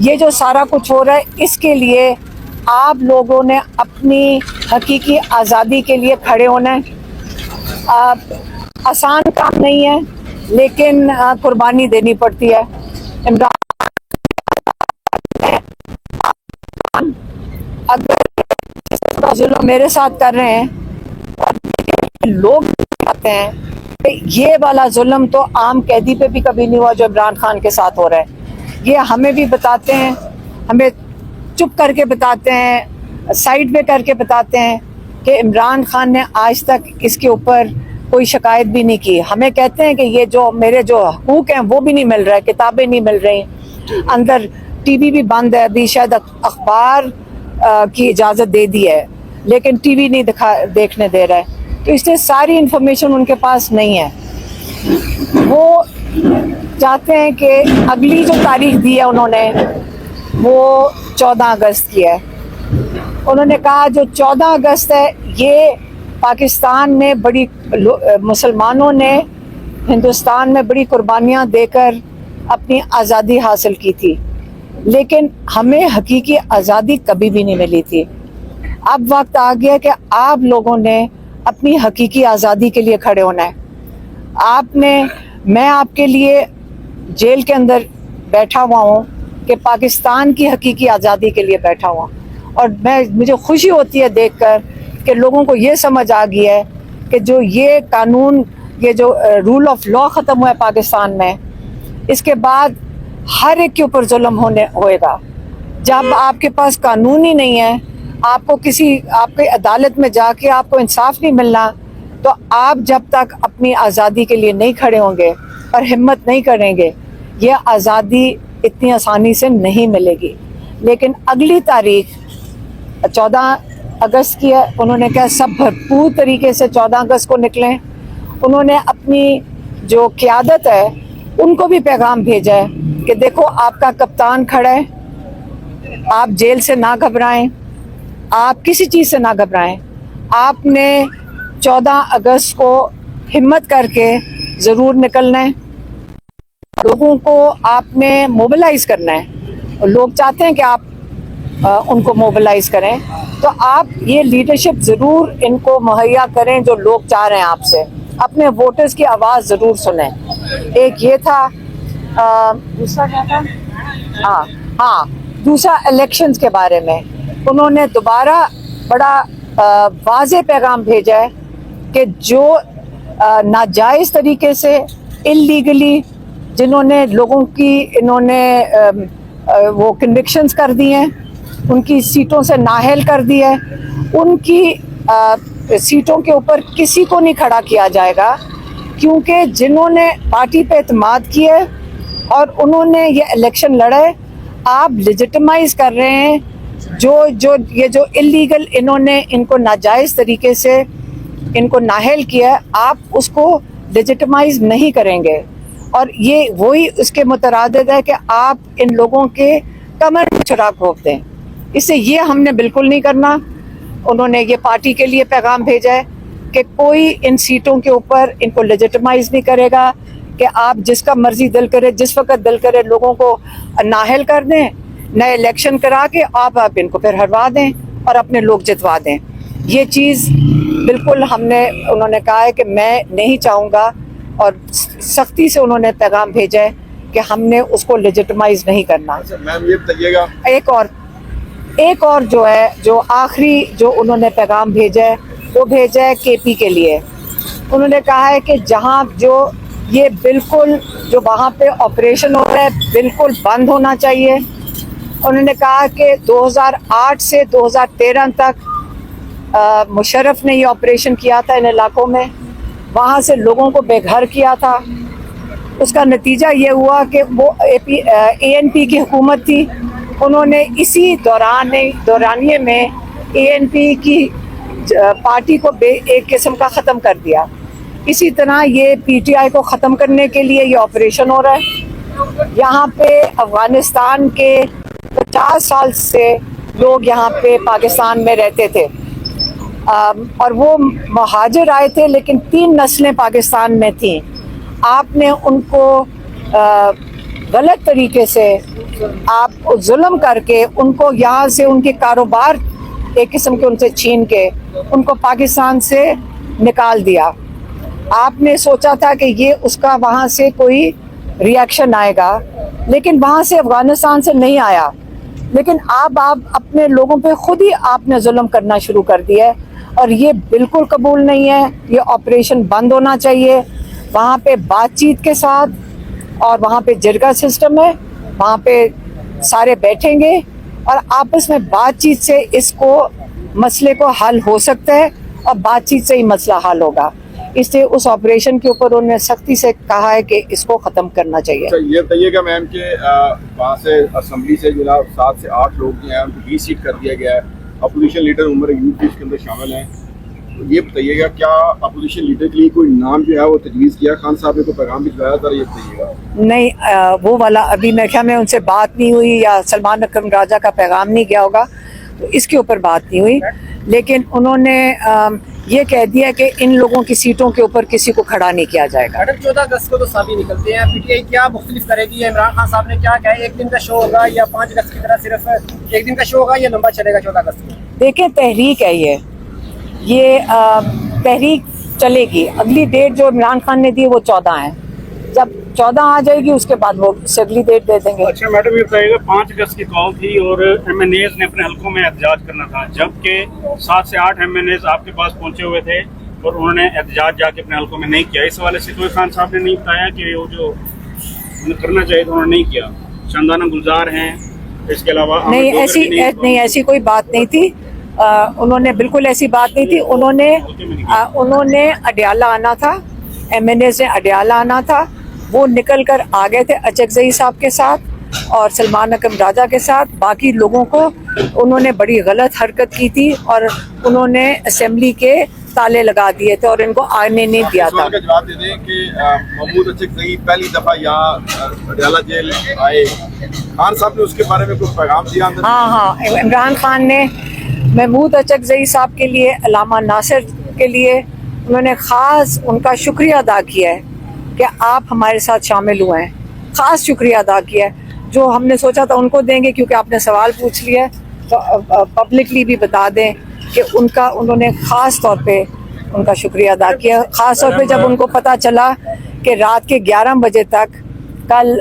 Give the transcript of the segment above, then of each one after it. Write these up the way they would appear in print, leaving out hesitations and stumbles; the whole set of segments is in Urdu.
یہ جو سارا کچھ ہو رہا ہے اس کے لیے آپ لوگوں نے اپنی حقیقی آزادی کے لیے کھڑے ہونا ہے. آسان کام نہیں ہے لیکن قربانی دینی پڑتی ہے. عمران اگر ظلم میرے ساتھ کر رہے ہیں اور لوگ کہتے ہیں کہ یہ والا ظلم تو عام قیدی پہ بھی کبھی نہیں ہوا جو عمران خان کے ساتھ ہو رہا ہے. یہ ہمیں بھی بتاتے ہیں, ہمیں چپ کر کے بتاتے ہیں, سائڈ پہ کر کے بتاتے ہیں کہ عمران خان نے آج تک اس کے اوپر کوئی شکایت بھی نہیں کی. ہمیں کہتے ہیں کہ یہ جو میرے جو حقوق ہیں وہ بھی نہیں مل رہے, کتابیں نہیں مل رہی, اندر ٹی وی بھی بند ہے, ابھی شاید اخبار کی اجازت دے دی ہے لیکن ٹی وی نہیں دیکھنے دے رہا ہے. تو اس لیے ساری انفارمیشن ان کے پاس نہیں ہے. وہ چاہتے ہیں کہ اگلی جو تاریخ دی ہے انہوں نے وہ 14 اگست کی ہے. انہوں نے کہا جو 14 اگست ہے یہ پاکستان میں بڑی مسلمانوں نے ہندوستان میں بڑی قربانیاں دے کر اپنی آزادی حاصل کی تھی, لیکن ہمیں حقیقی آزادی کبھی بھی نہیں ملی تھی. اب وقت آ گیا کہ آپ لوگوں نے اپنی حقیقی آزادی کے لیے کھڑے ہونا ہے. میں آپ کے لیے جیل کے اندر بیٹھا ہوا ہوں کہ پاکستان کی حقیقی آزادی کے لیے بیٹھا ہوا, اور مجھے خوشی ہوتی ہے دیکھ کر کہ لوگوں کو یہ سمجھ آ گئی ہے کہ جو یہ قانون, یہ جو رول آف لا ختم ہوا ہے پاکستان میں, اس کے بعد ہر ایک کے اوپر ظلم ہوئے گا. جب آپ کے پاس قانون ہی نہیں ہے, آپ کے عدالت میں جا کے آپ کو انصاف نہیں ملنا, تو آپ جب تک اپنی آزادی کے لیے نہیں کھڑے ہوں گے اور ہمت نہیں کریں گے, یہ آزادی اتنی آسانی سے نہیں ملے گی. لیکن اگلی تاریخ 14 اگست کی ہے. انہوں نے کہا سب بھرپور طریقے سے 14 اگست کو نکلیں. انہوں نے اپنی جو قیادت ہے ان کو بھی پیغام بھیجا ہے کہ دیکھو آپ کا کپتان کھڑا ہے, آپ جیل سے نہ گھبرائیں, آپ کسی چیز سے نہ گھبرائیں. آپ نے 14 اگست کو ہمت کر کے ضرور نکلنا ہے. لوگوں کو آپ نے موبلائز کرنا ہے. لوگ چاہتے ہیں کہ آپ ان کو موبلائز کریں, تو آپ یہ لیڈرشپ ضرور ان کو مہیا کریں جو لوگ چاہ رہے ہیں آپ سے. اپنے ووٹرز کی آواز ضرور سنیں. ایک یہ تھا, دوسرا کیا تھا, دوسرا الیکشنز کے بارے میں انہوں نے دوبارہ بڑا واضح پیغام بھیجا ہے کہ جو ناجائز طریقے سے انلیگلی جنہوں نے لوگوں کی انہوں نے وہ کنوکشنز کر دی ہیں, ان کی سیٹوں سے نااہل کر دی ہے, ان کی سیٹوں کے اوپر کسی کو نہیں کھڑا کیا جائے گا, کیونکہ جنہوں نے پارٹی پہ اعتماد کیا ہے اور انہوں نے یہ الیکشن لڑے, آپ لیجٹمائز کر رہے ہیں یہ جو اللیگل انہوں نے ان کو ناجائز طریقے سے ان کو نااہل کیا ہے, آپ اس کو لیجٹمائز نہیں کریں گے. اور یہ وہی اس کے مترادف ہے کہ آپ ان لوگوں کے کمر میں چراغ گھونپ دیں. اس سے یہ ہم نے بالکل نہیں کرنا. انہوں نے یہ پارٹی کے لیے پیغام بھیجا ہے کہ کوئی ان سیٹوں کے اوپر ان کو لیجٹمائز نہیں کرے گا کہ آپ جس کا مرضی دل کرے جس وقت دل کرے لوگوں کو نااہل کر دیں, نئے الیکشن کرا کے آپ ان کو پھر ہروا دیں اور اپنے لوگ جتوا دیں. یہ چیز بالکل انہوں نے کہا ہے کہ میں نہیں چاہوں گا, اور سختی سے انہوں نے پیغام بھیجا ہے کہ ہم نے اس کو لیجٹمائز نہیں کرنا. میم یہ بتائیے گا, ایک اور جو ہے جو آخری جو انہوں نے پیغام بھیجا ہے وہ بھیجا ہے کے پی کے لیے. انہوں نے کہا ہے کہ جہاں جو یہ بالکل جو وہاں پہ آپریشن ہو رہا ہے بالکل بند ہونا چاہیے. انہوں نے کہا کہ 2008 سے 2013 تک مشرف نے یہ آپریشن کیا تھا ان علاقوں میں, وہاں سے لوگوں کو بے گھر کیا تھا. اس کا نتیجہ یہ ہوا کہ وہ اے این پی کی حکومت تھی, انہوں نے اسی دورانیے میں اے این پی کی پارٹی کو ایک قسم کا ختم کر دیا. اسی طرح یہ پی ٹی آئی کو ختم کرنے کے لیے یہ آپریشن ہو رہا ہے. یہاں پہ افغانستان کے 50 سال سے لوگ یہاں پہ پاکستان میں رہتے تھے, اور وہ مہاجر آئے تھے لیکن 3 نسلیں پاکستان میں تھیں. آپ نے ان کو غلط طریقے سے آپ ظلم کر کے ان کو یہاں سے ان کے کاروبار ایک قسم کے ان سے چھین کے ان کو پاکستان سے نکال دیا. آپ نے سوچا تھا کہ یہ اس کا وہاں سے کوئی ریئیکشن آئے گا, لیکن وہاں سے افغانستان سے نہیں آیا. لیکن آپ اپنے لوگوں پہ خود ہی آپ نے ظلم کرنا شروع کر دیا ہے, اور یہ بالکل قبول نہیں ہے. یہ آپریشن بند ہونا چاہیے. وہاں پہ بات چیت کے ساتھ, اور وہاں پہ جرگہ سسٹم ہے, وہاں پہ سارے بیٹھیں گے اور آپس میں بات چیت سے اس کو مسئلے کو حل ہو سکتا ہے, اور بات چیت سے ہی مسئلہ حل ہوگا. اس لیے اس آپریشن کے اوپر انہوں نے سختی سے کہا ہے کہ اس کو ختم کرنا چاہیے. یہ بتائیے گا میم کہ وہاں سے اسمبلی سے جو 7 سے 8 لوگ جو ہیں ان کو 20 سیٹ کر دیا گیا ہے. اپوزیشن لیڈر عمر ایوب بھی اس کے اندر شامل ہیں. یہ بتائیے گا کیا اپوزیشن لیڈر کے لیے کوئی نام جو ہے وہ تجویز کیا خان صاحب نے, کوئی پیغام بھجوایا تھا؟ یہ بتائیے گا. نہیں, وہ والا ابھی میں خیال میں ان سے بات نہیں ہوئی, یا سلمان اکرم راجہ کا پیغام نہیں گیا ہوگا, تو اس کے اوپر بات نہیں ہوئی. لیکن انہوں نے یہ کہہ دیا کہ ان لوگوں کی سیٹوں کے اوپر کسی کو کھڑا نہیں کیا جائے گا. 14 اگست کو تو سبھی نکلتے ہیں, پی ٹی آئی کیا مختلف کرے گی؟ عمران خان صاحب نے کیا کہا ہے, 1 دن کا شو ہوگا یا 5 اگست کی طرح صرف 1 دن کا شو ہوگا, یا لمبا چلے گا 14 اگست کو؟ دیکھیں, تحریک ہے یہ تحریک چلے گی. اگلی ڈیٹ جو عمران خان نے دی وہ 14 ہے. جب 14 آ جائے گی اس کے بعد وہ اگلی ڈیٹ دے دیں گے. اچھا میڈم, یہ بتائیے گا 5 اگست کی کال تھی اور ایم این ایز نے اپنے حلقوں میں احتجاج کرنا تھا, جبکہ 7 سے 8 ایم این ایز آپ کے پاس پہنچے ہوئے تھے اور انہوں نے احتجاج جا کے اپنے حلقوں میں نہیں کیا. اس حوالے سے کوئی خان صاحب نے نہیں بتایا کہ وہ جو کرنا چاہیے تو انہوں نے نہیں کیا. شاندانہ گلزار ہیں, اس کے علاوہ نہیں, ایسی کوئی بات نہیں تھی. انہوں نے بالکل ایسی بات نہیں تھی. انہوں نے اڈیالہ آنا تھا, ایم این اے سے اڈیالہ آنا تھا. وہ نکل کر آ گئے تھے اچکزئی صاحب کے ساتھ اور سلمان اکرم راجہ کے ساتھ. باقی لوگوں کو انہوں نے بڑی غلط حرکت کی تھی اور انہوں نے اسمبلی کے تالے لگا دیے تھے اور ان کو آنے نہیں دیا تھا. جواب دے دیں کہ محمود اچکزئی پہلی دفعہ یہاں اڈیالہ جیل آئے, خان صاحب نے اس کے بارے میں کوئی پیغام دیا؟ ہاں, عمران خان نے محمود اچکزئی صاحب کے لیے, علامہ ناصر کے لیے انہوں نے خاص ان کا شکریہ ادا کیا ہے کہ آپ ہمارے ساتھ شامل ہوئے ہیں. خاص شکریہ ادا کیا ہے. جو ہم نے سوچا تھا ان کو دیں گے, کیونکہ آپ نے سوال پوچھ لیا ہے, تو پبلکلی بھی بتا دیں کہ انہوں نے خاص طور پہ ان کا شکریہ ادا کیا. خاص طور پہ جب ان کو پتہ چلا کہ رات کے 11 بجے تک کل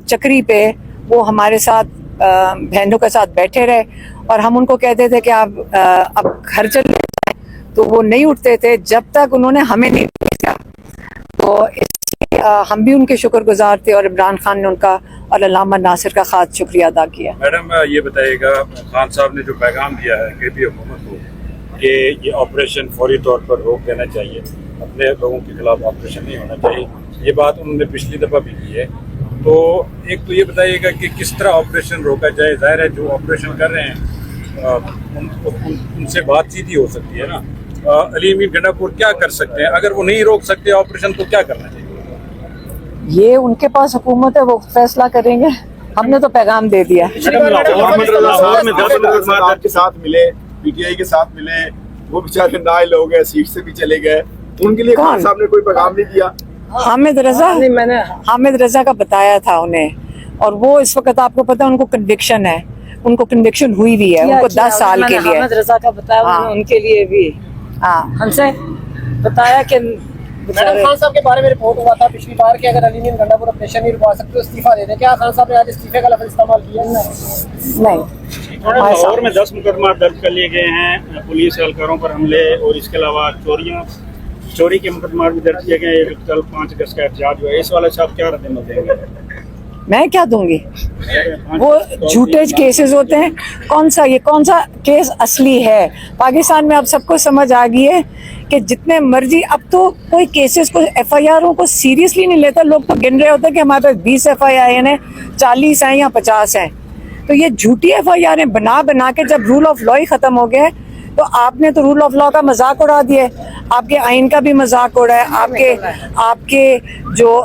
چکری پہ وہ ہمارے ساتھ بہنوں کے ساتھ بیٹھے رہے, اور ہم ان کو کہتے تھے کہ آپ اب گھر چلے جائیں, تو وہ نہیں اٹھتے تھے جب تک انہوں نے ہمیں نہیں بھیجا. تو ہم بھی ان کے شکر گزار تھے, اور عمران خان نے ان کا اور علامہ ناصر کا خاص شکریہ ادا کیا. میڈم یہ بتائیے گا, خان صاحب نے جو پیغام دیا ہے کہ بھی حکومت کو کہ یہ آپریشن فوری طور پر روک دینا چاہیے, اپنے لوگوں کے خلاف آپریشن نہیں ہونا چاہیے, یہ بات انہوں نے پچھلی دفعہ بھی کی ہے. تو ایک تو یہ بتائیے گا کہ کس طرح آپریشن روکا جائے؟ ظاہر ہے جو آپریشن کر رہے ہیں ان سے بات چیت ہی ہو سکتی ہے نا. علی امین گنڈا پور کیا کر سکتے ہیں؟ اگر وہ نہیں روک سکتے آپریشن تو کیا کرنا چاہیے؟ یہ ان کے پاس حکومت ہے, وہ فیصلہ کریں گے. ہم نے تو پیغام دے دیا. محمد رضا صاحب کے ساتھ ملے, پی ٹی آئی کے ساتھ ملے, وہ بیچارے نائل ہو گئے, سیٹ سے بھی چلے گئے. ان کے لیے خان صاحب نے کوئی پیغام نہیں دیا؟ حامد رضا کا بتایا تھا انہیں, اور وہ اس وقت آپ کو پتا ان کو کنوکشن ہے, ان کو کنوکشن ہوئی بھی ہے, ان کو 10 سال کے لیے. حامد رضا کا بتایا ان کے لیے بھی ہم سے بتایا کہ میڈم خان صاحب کے بارے میں رپورٹ ہوا تھا پچھلی بار کہ اگر علی امین گنڈا پور آپریشن نہیں رکوا سکتے تو استعفیٰ دے دیں. کیا خان صاحب نے آج استعفے کا لفظ استعمال کیا؟ نہیں. لاہور میں 10 مقدمات درج کر لیے گئے ہیں پولیس اہلکاروں پر حملے, اور اس کے علاوہ چوری کے مقدمات بھی درج کیے گئے. کل 5 اگست کا احتجاج ہوا ہے, اس والے سے آپ کیا رد عمل دیں گے؟ میں کیا دوں گی؟ وہ جھوٹے کیسز ہوتے ہیں. کون سا کیس اصلی ہے؟ پاکستان میں اب سب کو سمجھ آ گئی ہے کہ جتنے مرضی, اب تو کوئی کیسز کو ایف آئی آروں کو سیریسلی نہیں لیتا. لوگ تو گن رہے ہوتے ہیں کہ ہمارے پاس 20 ایف آئی آر ہیں, 40 ہیں یا 50 ہیں. تو یہ جھوٹی ایف آئی آر بنا کے جب رول آف لا ہی ختم ہو گیا, تو آپ نے تو رول آف لا کا مذاق اڑا دیا ہے, آپ کے آئین کا بھی مذاق اڑا ہے, آپ کے جو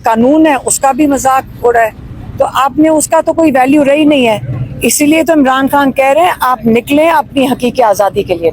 قانون ہے اس کا بھی مذاق اڑا ہے. تو آپ نے اس کا تو کوئی ویلیو رہی نہیں ہے. اسی لیے تو عمران خان کہہ رہے ہیں آپ نکلیں اپنی حقیقی آزادی کے لیے.